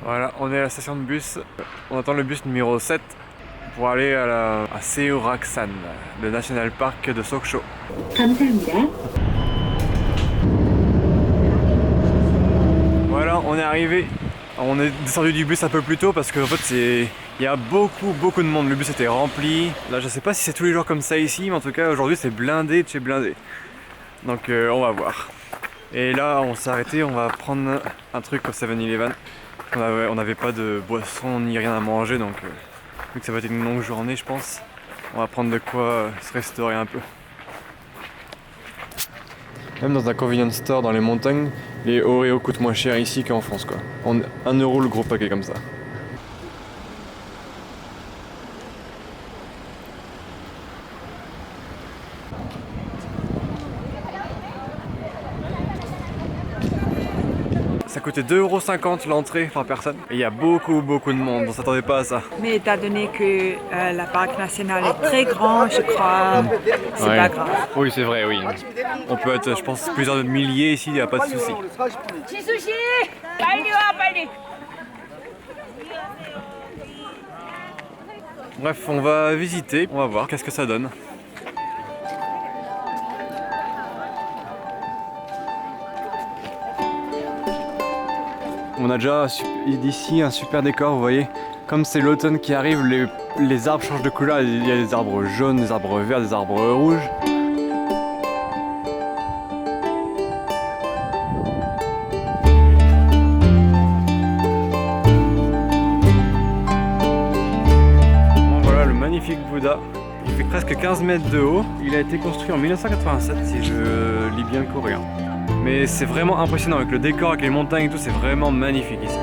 Voilà, on est à la station de bus. On attend le bus numéro 7 pour aller à Seoraksan, le National Park de Sokcho. 감사합니다. Voilà, on est arrivé. On est descendu du bus un peu plus tôt parce qu'en fait il y a beaucoup de monde. Le bus était rempli. Là je sais pas si c'est tous les jours comme ça ici, mais en tout cas aujourd'hui c'est blindé de chez blindé. Donc on va voir. Et là on s'est arrêté, on va prendre un truc au 7-Eleven. On n'avait pas de boisson ni rien à manger, donc vu que ça va être une longue journée je pense, on va prendre de quoi se restaurer un peu. Même dans un convenience store dans les montagnes, les Oreo coûtent moins cher ici qu'en France quoi. 1 € le gros paquet comme ça. Ça coûtait 2,50 € l'entrée par personne. Et il y a beaucoup de monde, on s'attendait pas à ça. Mais étant donné que la parc national est très grand, je crois, c'est Ouais. pas grave. Oui, c'est vrai, oui. On peut être, je pense, plusieurs milliers ici, il n'y a pas de souci. 지수씨 빨리 와 빨리. Bref, on va visiter, on va voir qu'est-ce que ça donne. On a déjà d'ici un super décor, vous voyez. Comme c'est l'automne qui arrive, les arbres changent de couleur. Il y a des arbres jaunes, des arbres verts, des arbres rouges. Bon, voilà le magnifique Bouddha. Il fait presque 15 mètres de haut. Il a été construit en 1987 si je lis bien le coréen. Mais c'est vraiment impressionnant avec le décor, avec les montagnes et tout, c'est vraiment magnifique ici.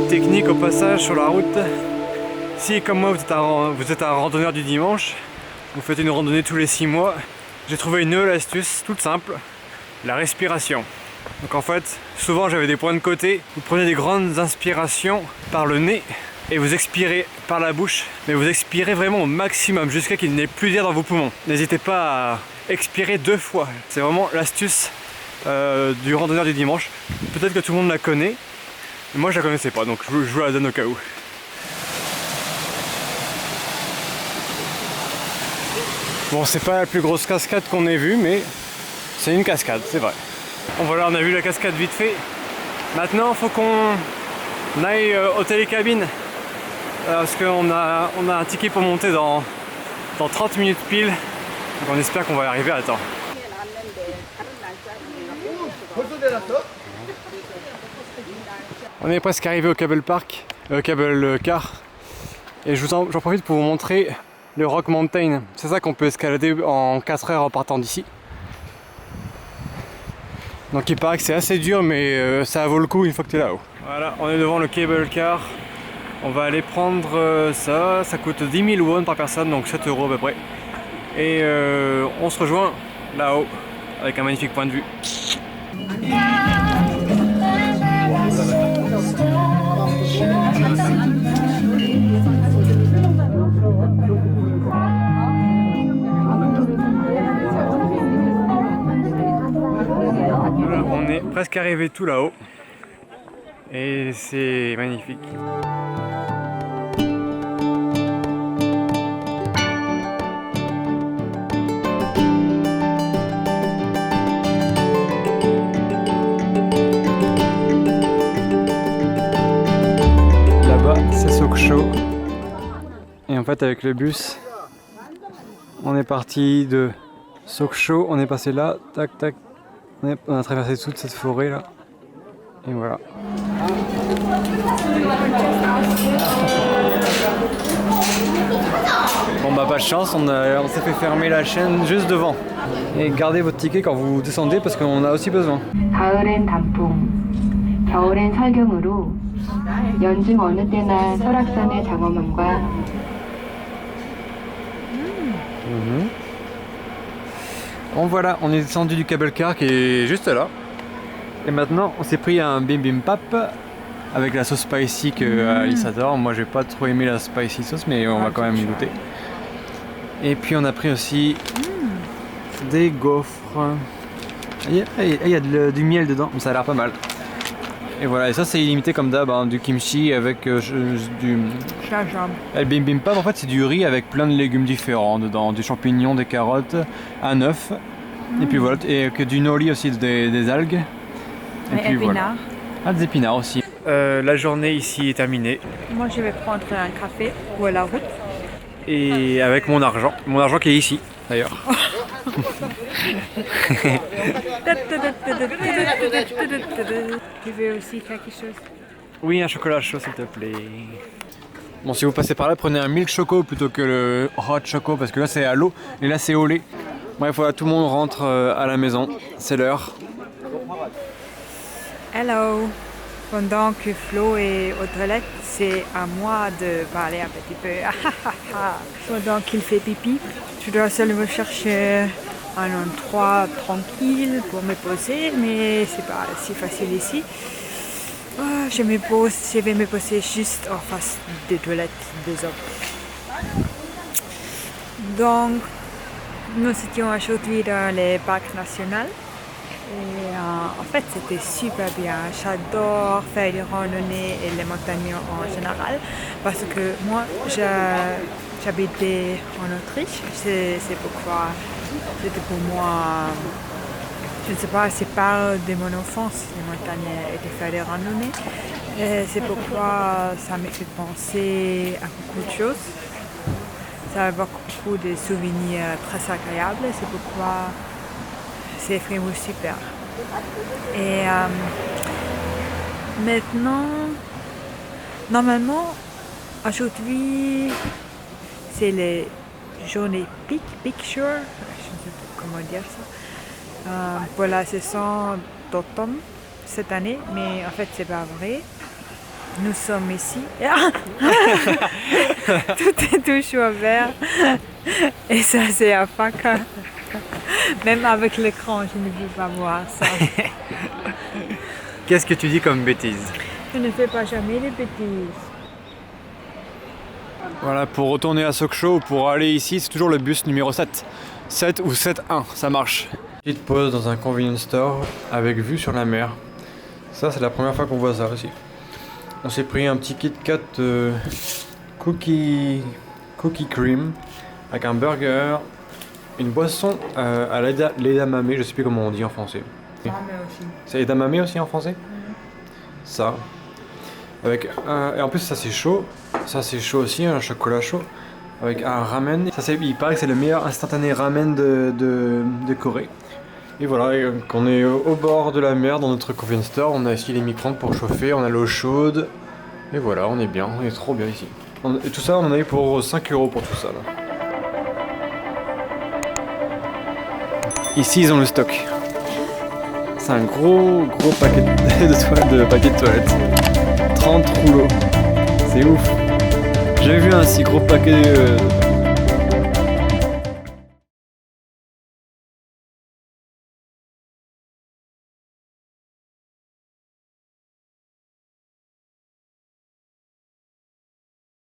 Technique au passage sur la route. Si comme moi vous êtes un randonneur du dimanche, vous faites une randonnée tous les 6 mois, j'ai trouvé une nouvelle astuce toute simple, la respiration. Donc en fait, souvent j'avais des points de côté, vous prenez des grandes inspirations par le nez et vous expirez par la bouche, mais vous expirez vraiment au maximum jusqu'à qu'il n'ait plus d'air dans vos poumons. N'hésitez pas à expirer 2 fois, c'est vraiment l'astuce du randonneur du dimanche. Peut-être que tout le monde la connaît. Moi je la connaissais pas, donc je vous la donne au cas où. Bon, c'est pas la plus grosse cascade qu'on ait vue, mais c'est une cascade, c'est vrai. Bon voilà, on a vu la cascade vite fait. Maintenant, il faut qu'on aille au télécabine. Parce qu'on a un ticket pour monter dans 30 minutes pile. Donc on espère qu'on va y arriver à temps. On est presque arrivé au cable car. Et j'en profite pour vous montrer le Rock Mountain. C'est ça qu'on peut escalader en 4 heures en partant d'ici. Donc il paraît que c'est assez dur, mais ça vaut le coup une fois que tu es là-haut. Voilà, on est devant le cable car. On va aller prendre ça. Ça coûte 10 000 won par personne, donc 7 € à peu près. Et on se rejoint là-haut avec un magnifique point de vue. Voilà, on est presque arrivé tout là-haut et c'est magnifique. Là-bas c'est Sokcho et en fait avec le bus on est parti de Sokcho, on est passé là, tac tac. On a traversé toute cette forêt là, et voilà. Bon bah pas de chance, on s'est fait fermer la chaîne juste devant. Et gardez votre ticket quand vous descendez parce qu'on a aussi besoin. 가을엔 단풍, 겨울엔 설경으로 연중 어느 때나 설악산의 장엄함과 Bon voilà, on est descendu du cable car qui est juste là. Et maintenant on s'est pris un bibimbap avec la sauce spicy que Alice adore. Moi j'ai pas trop aimé la spicy sauce mais on va quand même y goûter. Et puis on a pris aussi des gaufres. Il y a du miel dedans, ça a l'air pas mal. Et voilà, et ça c'est illimité comme d'hab, hein, du kimchi avec du... Gingembre. Le bibimbap en fait c'est du riz avec plein de légumes différents dedans, des champignons, des carottes, un œuf, et puis voilà, et que du nori aussi, des algues. Et puis voilà. Ah, des épinards aussi. La journée ici est terminée. Moi, je vais prendre un café ou à la route. Et avec mon argent qui est ici d'ailleurs. Tu veux aussi quelque chose? Oui, un chocolat chaud s'il te plaît. Bon, si vous passez par là, prenez un milk choco plutôt que le hot choco parce que là c'est à l'eau et là c'est au lait. Bref, voilà, tout le monde rentre à la maison, c'est l'heure. Hello! Pendant que Flo est aux toilettes, c'est à moi de parler un petit peu. Pendant qu'il fait pipi, je dois seulement chercher un endroit tranquille pour me poser, mais c'est pas si facile ici. Je vais me poser juste en face des toilettes des hommes. Donc, nous étions aujourd'hui dans les parcs nationaux. Et en fait, c'était super bien. J'adore faire des randonnées et les montagnes en général parce que moi, j'habitais en Autriche. C'est pourquoi c'était pour moi, je ne sais pas, c'est pas de mon enfance, les montagnes et de faire des randonnées. Et c'est pourquoi ça me fait penser à beaucoup de choses. Ça a beaucoup de souvenirs très agréables. C'est pourquoi c'est vraiment super. Et maintenant, normalement, aujourd'hui, c'est les journées picture, je ne sais pas comment dire ça, pour la saison d'automne cette année, mais en fait, c'est pas vrai. Nous sommes ici. Tout est toujours vert. Et ça, c'est à fac. Même avec l'écran, je ne peux pas voir ça. Qu'est-ce que tu dis comme bêtise? Je ne fais pas jamais des bêtises. Voilà, pour retourner à Sokcho ou pour aller ici, c'est toujours le bus numéro 7. 7 ou 7-1, ça marche. Petite pause dans un convenience store avec vue sur la mer. Ça, c'est la première fois qu'on voit ça aussi. On s'est pris un petit Kit Kat cookie cream avec un burger, une boisson à l'edamame, je sais plus comment on dit en français. C'est edamame aussi en français? Ça. Avec et en plus ça c'est chaud. Ça c'est chaud aussi, un chocolat chaud. Avec un ramen. Ça, il paraît que c'est le meilleur instantané ramen de Corée. Et voilà, qu'on est au bord de la mer dans notre convenience store. On a ici les micro-ondes pour chauffer, on a l'eau chaude. Et voilà, on est bien, on est trop bien ici. Et tout ça, on en a eu pour 5 € pour tout ça là. Ici, ils ont le stock. C'est un gros paquet de paquets de toilettes. 30 rouleaux. C'est ouf. J'ai vu un si gros paquet